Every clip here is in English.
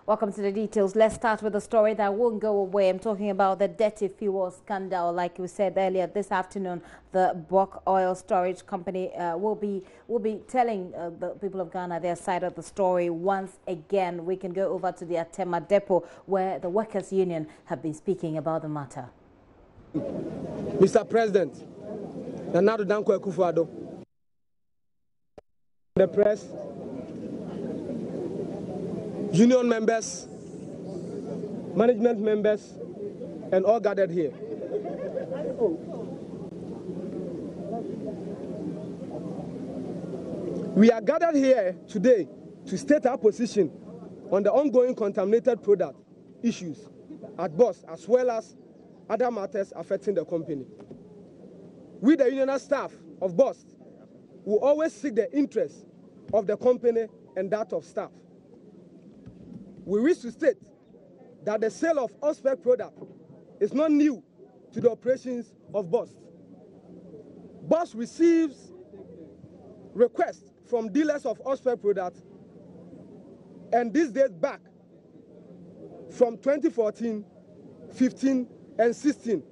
Welcome to the details. Let's start with a story that won't go away. I'm talking about the dirty fuel scandal. Like we said earlier this afternoon, the Bulk Oil Storage Company will be telling the people of Ghana their side of the story once again. We can go over to the Atema depot where the Workers' Union have been speaking about the matter. Mr. President, Nana Addo Dankwa Akufo-Addo, the press, union members, management members, and all gathered here. We are gathered here today to state our position on the ongoing contaminated product issues at BOST, as well as other matters affecting the company. We, the union staff of BOST, will always seek the interests of the company and that of staff. We wish to state that the sale of OSPEC product is not new to the operations of BOST. BOST receives requests from dealers of OSPEC products, and this dates back from 2014, 15, and 16.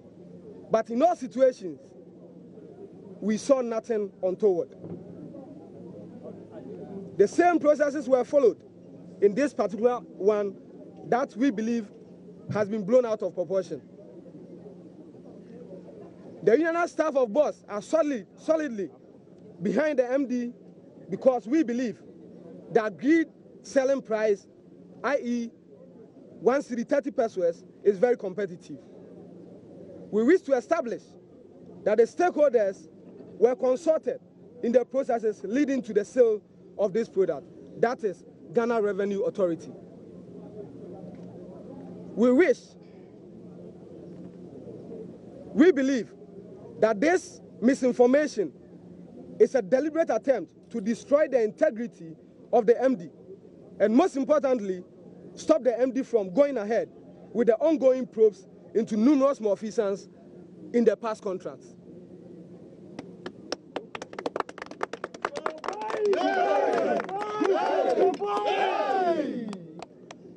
But in all situations, we saw nothing untoward. The same processes were followed in this particular one that we believe has been blown out of proportion. The union staff of BOST are solidly behind the MD because we believe the agreed selling price, i.e. 1 cedi 30 pesos, is very competitive. We wish to establish that the stakeholders were consulted in the processes leading to the sale of this product, that is Ghana Revenue Authority. We believe that this misinformation is a deliberate attempt to destroy the integrity of the MD, and most importantly, stop the MD from going ahead with the ongoing probes into numerous malfeasance in the past contracts.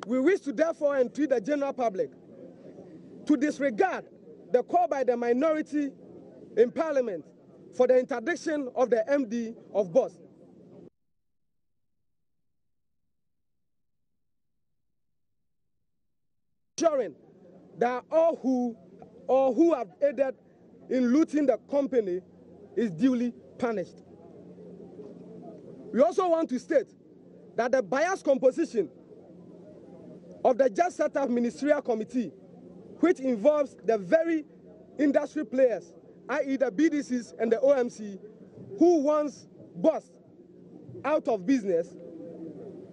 We wish to therefore entreat the general public to disregard the call by the minority in Parliament for the interdiction of the MD of BOST. Ensuring that all who have aided in looting the company is duly punished. We also want to state that the biased composition of the just set up ministerial committee, which involves the very industry players, i.e. the BDCs and the OMC, who wants BOST out of business,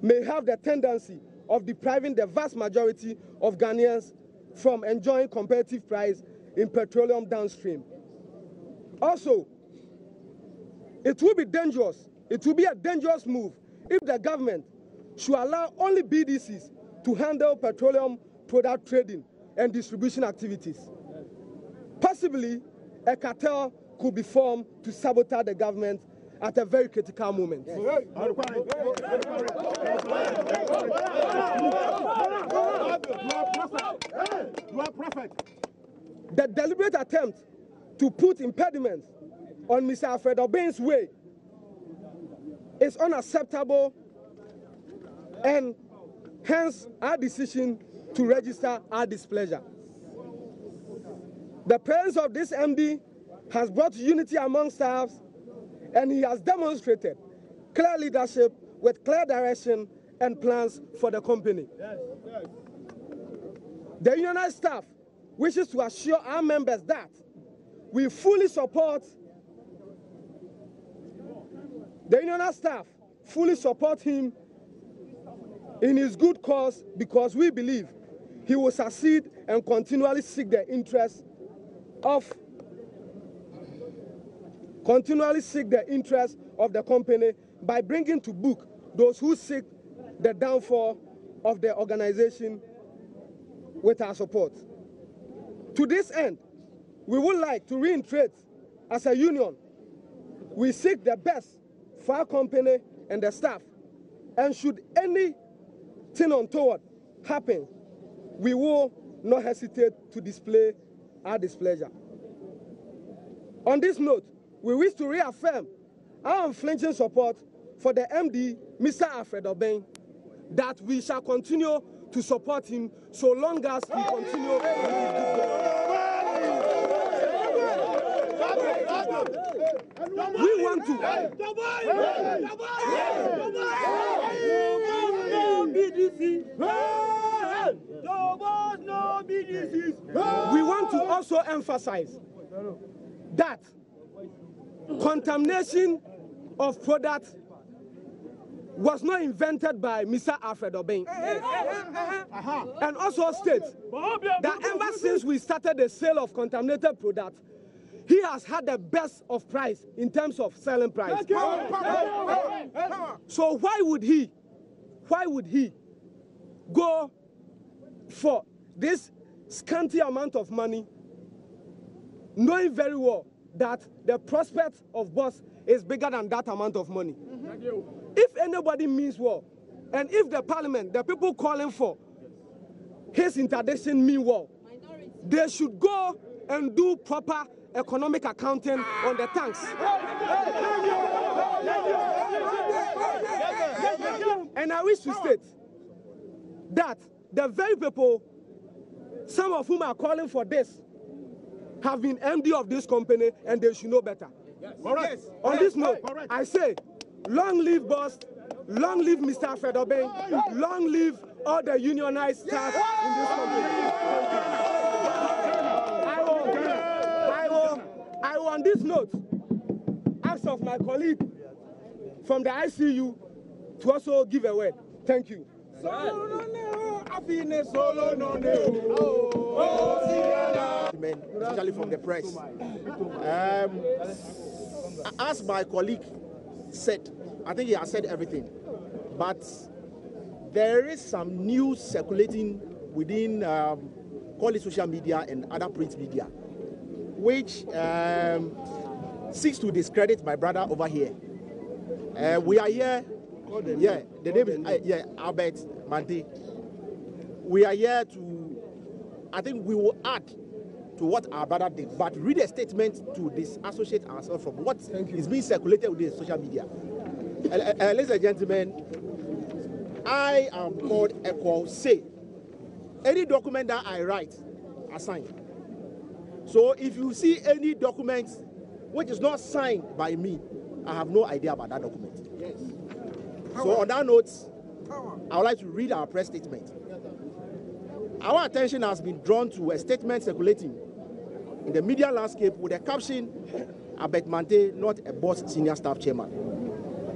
may have the tendency of depriving the vast majority of Ghanaians from enjoying competitive price in petroleum downstream. Also, it will be dangerous. It will be a dangerous move if the government should allow only BDCs to handle petroleum product trading and distribution activities. Possibly, a cartel could be formed to sabotage the government at a very critical moment. The deliberate attempt to put impediments on Mr. Alfred Obeng's way is unacceptable, and hence our decision to register our displeasure. The presence of this MD has brought unity among staffs, and he has demonstrated clear leadership with clear direction and plans for the company. The unionized staff wishes to assure our members that we fully support the unionized staff, fully support him in his good cause, because we believe he will succeed and continually seek the interests of the company by bringing to book those who seek the downfall of the organization with our support. To this end, we would like to reiterate, as a union, we seek the best for our company and the staff, and should anything untoward happens, we will not hesitate to display our displeasure. On this note, we wish to reaffirm our unflinching support for the MD, Mr. Alfred Obeng, that we shall continue to support him so long as he continues with his good work. We want to. We want to also emphasize that contamination of products was not invented by Mr. Alfred Obeng. And also states that ever since we started the sale of contaminated products, he has had the best of price in terms of selling price. So why would he go for this scanty amount of money, knowing very well that the prospect of Boss is bigger than that amount of money? If anybody means well, and if the parliament, the people calling for his interdiction mean well, they should go and do proper economic accounting on the tanks. And I wish to state that the very people, some of whom are calling for this, have been MD of this company, and they should know better. Yes. On this note, I say, long live Boss, long live Mr. Alfred Obeng, long live all the unionized staff in this company. I will, on this note, ask of my colleague from the ICU to also give a word. Thank you. Especially from the press. As my colleague said, I think he has said everything, but there is some news circulating within call it social media and other print media, which seeks to discredit my brother over here. We are here. Yeah, the name is Albert Mante. We are here to, I think we will add to what our brother did, but read a statement to disassociate ourselves from what is being circulated within social media. Ladies and gentlemen, I am called Eko. Say, any document that I write, I sign. So if you see any document which is not signed by me, I have no idea about that document. Yes. So on that note, I would like to read our press statement. Our attention has been drawn to a statement circulating in the media landscape with a caption, Albert Mante, not a Boss senior staff chairman,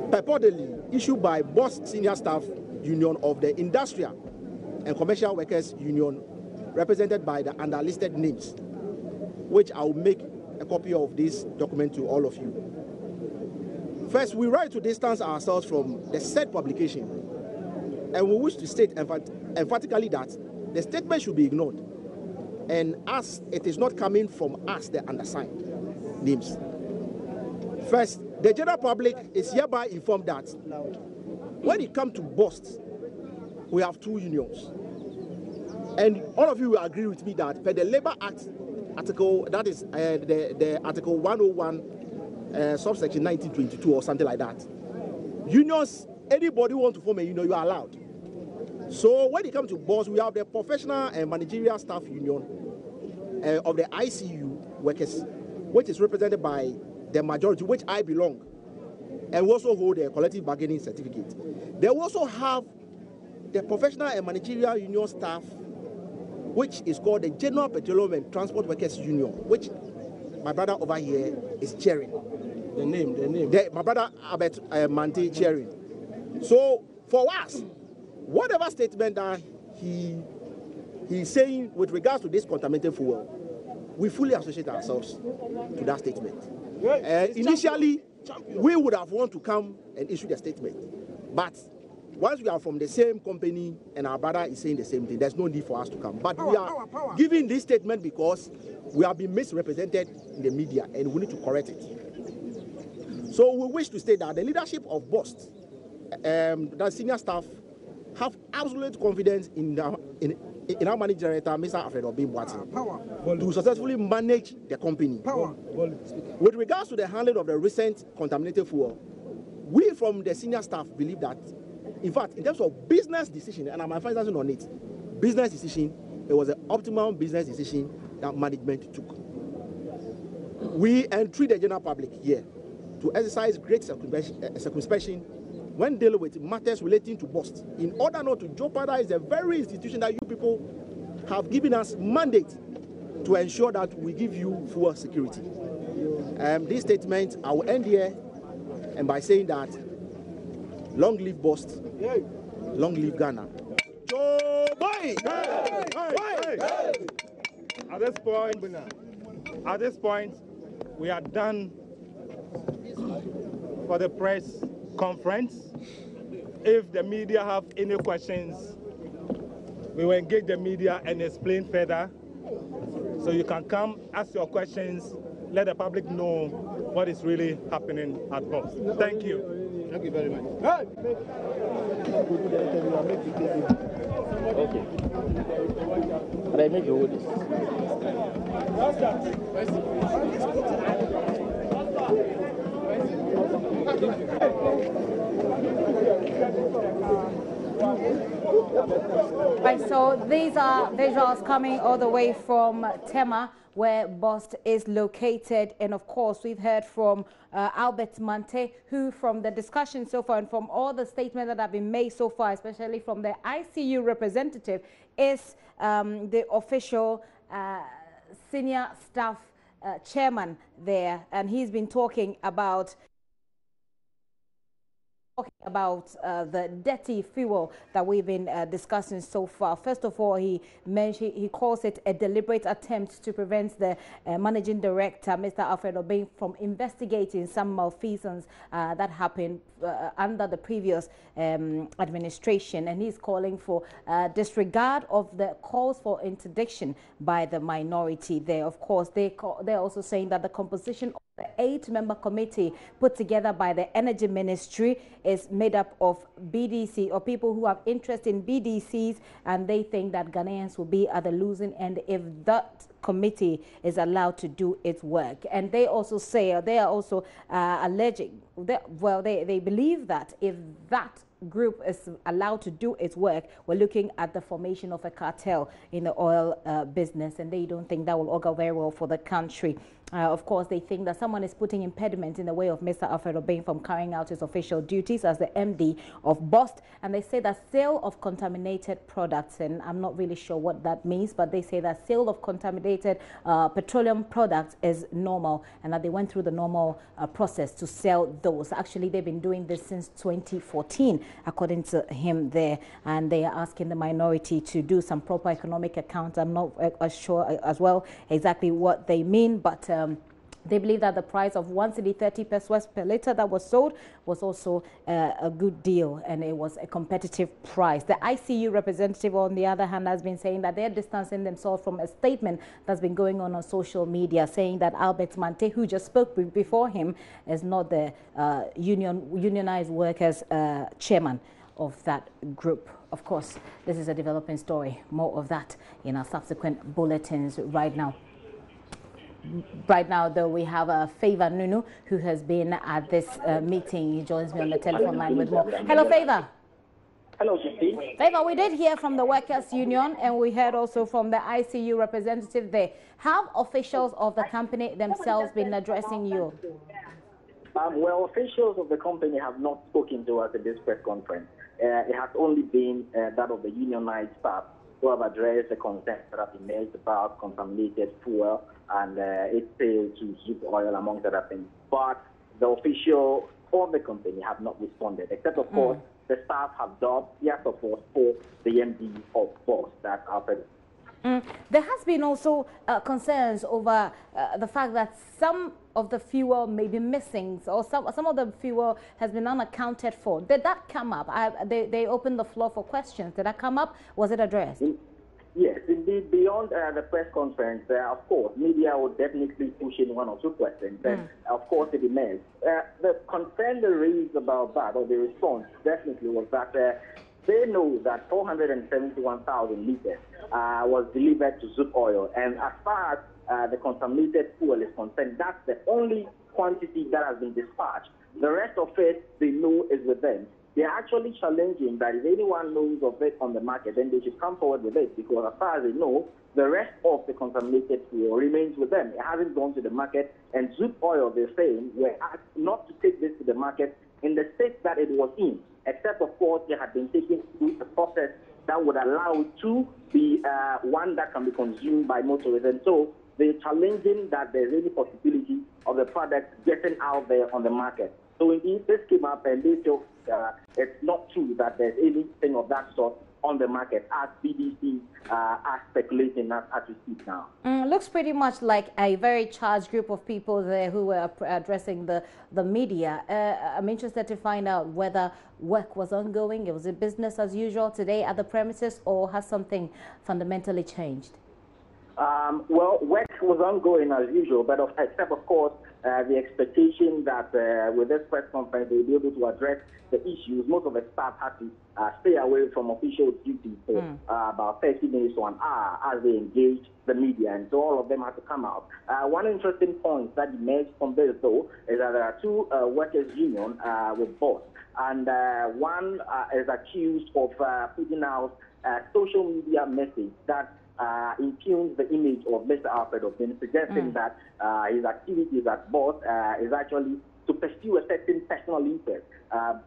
purportedly issued by Boss senior staff union of the Industrial and Commercial Workers Union, represented by the underlisted names, which I will make a copy of this document to all of you. First, we write to distance ourselves from the said publication, and we wish to state emphatically that the statement should be ignored, and as it is not coming from us, the undersigned names. First, the general public is hereby informed that when it comes to Boss, we have two unions. And all of you will agree with me that per the Labour Act article, that is the Article 101, subsection 1922 or something like that, unions, anybody who wants to form a union, you are allowed. So when it comes to Boss, we have the Professional and Managerial Staff Union of the ICU workers, which is represented by the majority, which I belong, and we also hold a collective bargaining certificate. They also have the Professional and Managerial Union staff, which is called the General Petroleum and Transport Workers Union, which my brother over here is chairing. The name. My brother Albert Mante chairing. So for us, whatever statement that he's saying with regards to this contaminated fuel, we fully associate ourselves to that statement. Initially, we would have wanted to come and issue the statement, but once we are from the same company and our brother is saying the same thing, there's no need for us to come. But we are giving this statement because we have been misrepresented in the media and we need to correct it. So we wish to state that the leadership of Boss, the senior staff have absolute confidence in our managing director, Mr. Alfred Obeng-Boateng, to successfully manage the company. With regards to the handling of the recent contaminated fuel, we from the senior staff believe that, in fact, in terms of business decision, and I'm emphasizing on it, business decision, it was an optimal business decision that management took. We entreat the general public here to exercise great circumspection when dealing with matters relating to BOST, in order not to jeopardize the very institution that you people have given us mandate to ensure that we give you full security. This statement, I will end here and by saying that long live BOST, long live Ghana. Joe Biden! At this point, we are done for the press conference. If the media have any questions, we will engage the media and explain further. So you can come, ask your questions, let the public know what is really happening at BOST. Thank you. Thank you very much. Okay. But I make you hold this. Right, so these are visuals coming all the way from Tema, where BOST is located. And of course, we've heard from Albert Mante, who from the discussion so far and from all the statements that have been made so far, especially from the ICU representative, is the official senior staff chairman there. And he's been talking about the dirty fuel that we've been discussing so far. First of all, he calls it a deliberate attempt to prevent the managing director, Mr. Alfred Obeng, from investigating some malfeasance that happened under the previous administration, and he's calling for disregard of the calls for interdiction by the minority there. Of course, they're also saying that the composition of the 8-member committee put together by the Energy Ministry is made up of BDC, or people who have interest in BDCs, and they think that Ghanaians will be at the losing end if that committee is allowed to do its work. And they also say, they are also alleging that, well, they believe that if that group is allowed to do its work, we're looking at the formation of a cartel in the oil business, and they don't think that will augur very well for the country. Of course, they think that someone is putting impediment in the way of Mr. Alfred Obeng from carrying out his official duties as the MD of BOST, and they say that sale of contaminated products, and I'm not really sure what that means, but they say that sale of contaminated petroleum products is normal, and that they went through the normal process to sell those. Actually, they've been doing this since 2014, according to him there, and they are asking the minority to do some proper economic accounts. I'm not sure as well exactly what they mean, but they believe that the price of 1 cedi 30 pesos per litre that was sold was also a good deal, and it was a competitive price. The ICU representative, on the other hand, has been saying that they're distancing themselves from a statement that's been going on social media, saying that Albert Mante, who just spoke before him, is not the unionized workers chairman of that group. Of course, this is a developing story. More of that in our subsequent bulletins right now. Right now, though, we have Favor Nunu, who has been at this meeting. He joins me on the telephone line with more. Hello, Favor. Hello, Christine. Favor, we did hear from the Workers' Union, and we heard also from the ICU representative there. Have officials of the company themselves been addressing you? Well, officials of the company have not spoken to us at this press conference. It has only been that of the unionized staff who have addressed the concerns that have been made about contaminated fuel and its sale to Super Oil, amongst other things. But the official of the company have not responded, except, of course, the staff have dubbed their support for the MD of BOST, that's Alfred. There has been also concerns over the fact that some of the fuel may be missing, or some of the fuel has been unaccounted for. Did that come up? They opened the floor for questions. Did that come up? Was it addressed? Yes, indeed. Beyond the press conference, of course, media will definitely push in one or two questions. Of course, it remains. The concern they raised about that, or the response, definitely was that they know that 471,000 liters was delivered to Zouk Oil. And as far as the contaminated fuel is concerned, that's the only quantity that has been dispatched. The rest of it, they know, is with them. They are actually challenging that if anyone knows of it on the market, then they should come forward with it, because as far as they know, the rest of the contaminated fuel remains with them. It hasn't gone to the market, and Zouk Oil, they're saying, were asked not to take this to the market in the state that it was in, except, of course, they had been taken through the process that would allow it to be one that can be consumed by motorists. And so they're challenging that there's any possibility of the product getting out there on the market. So indeed, this came up, and they feel it's not true that there's anything of that sort on the market, as BBC are speculating as we speak now. Looks pretty much like a very charged group of people there who were addressing the media. I'm interested to find out whether work was ongoing. It was a business as usual today at the premises, or has something fundamentally changed? Well, work was ongoing as usual, but except, of course, the expectation that with this press conference they'll be able to address the issues. Most of the staff had to stay away from official duties for about 30 minutes to an hour as they engaged the media, and so all of them had to come out. One interesting point that emerged from this, though, is that there are two workers' union with both, and one is accused of putting out a social media message that impugns the image of Mr. Alfred Ogbin, suggesting that his activities at BOSS is actually to pursue a certain personal interest.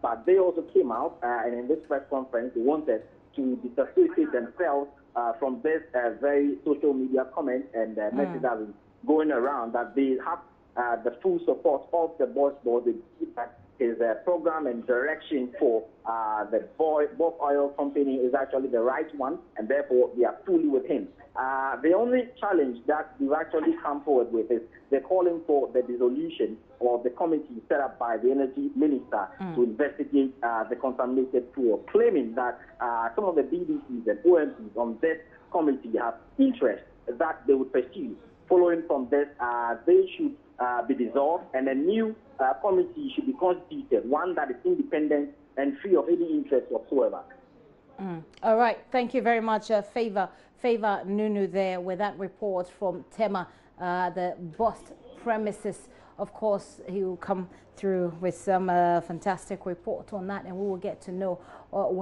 But they also came out, and in this press conference, they wanted to disassociate themselves from this very social media comment and message that is going around, that they have the full support of the BOSS board. They believe that his program and direction for the BOSS Oil Company is actually the right one, and therefore they are fully with him. The only challenge that we've actually come forward with is they're calling for the dissolution of the committee set up by the Energy Minister to investigate the contaminated fuel, claiming that some of the BDCs and OMPs on this committee have interest that they would pursue. Following from this, they should be dissolved, and a new committee should be constituted, one that is independent and free of any interest whatsoever. All right, thank you very much, Favor Nunu there with that report from Tema, the BOSS premises. Of course, he will come through with some fantastic report on that, and we will get to know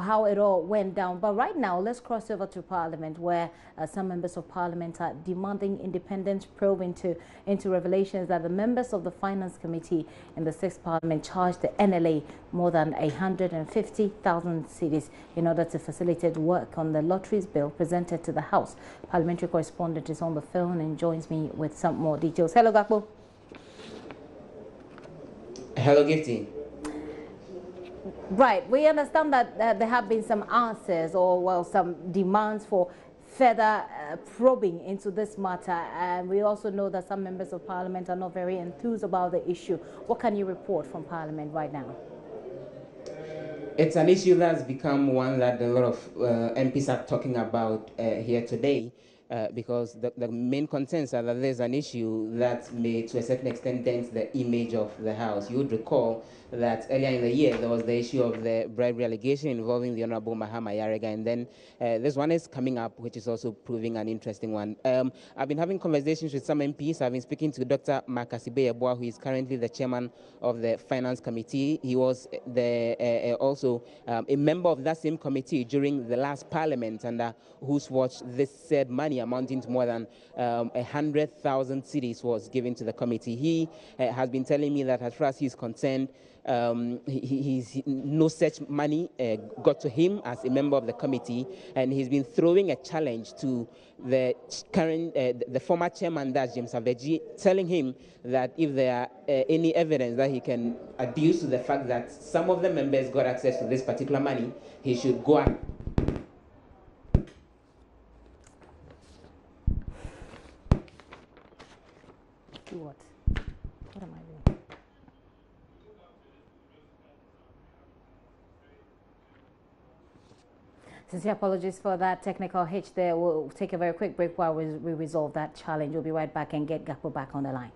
how it all went down. But right now, let's cross over to Parliament, where some members of Parliament are demanding independent probe into revelations that the members of the Finance Committee in the 6th Parliament charged the NLA more than 150,000 cedis in order to facilitate work on the lotteries bill presented to the House. Parliamentary correspondent is on the phone and joins me with some more details. Hello, Gakpo. Hello, Gifty. Right, we understand that there have been some answers, or well, some demands for further probing into this matter, and we also know that some members of Parliament are not very enthused about the issue. What can you report from Parliament right now? It's an issue that's become one that a lot of MPs are talking about here today. Because the main concerns are that there's an issue that may, to a certain extent, dent the image of the House. You would recall that earlier in the year, there was the issue of the bribery allegation involving the Honorable Mahama Yarega, and then this one is coming up, which is also proving an interesting one. I've been having conversations with some MPs. I've been speaking to Dr. Makasibe Yeboah, who is currently the chairman of the Finance Committee. He was also a member of that same committee during the last Parliament, and who's watched this said money amounting to more than 100,000 cedis was given to the committee. He has been telling me that as far as he's concerned, no such money got to him as a member of the committee, and he's been throwing a challenge to the current, the former chairman, that's James Aveji, telling him that if there are any evidence that he can adduce to the fact that some of the members got access to this particular money, he should go up. What am I doing? Sincere apologies for that technical hitch there. We'll take a very quick break while we resolve that challenge. We'll be right back and get Gakpo back on the line.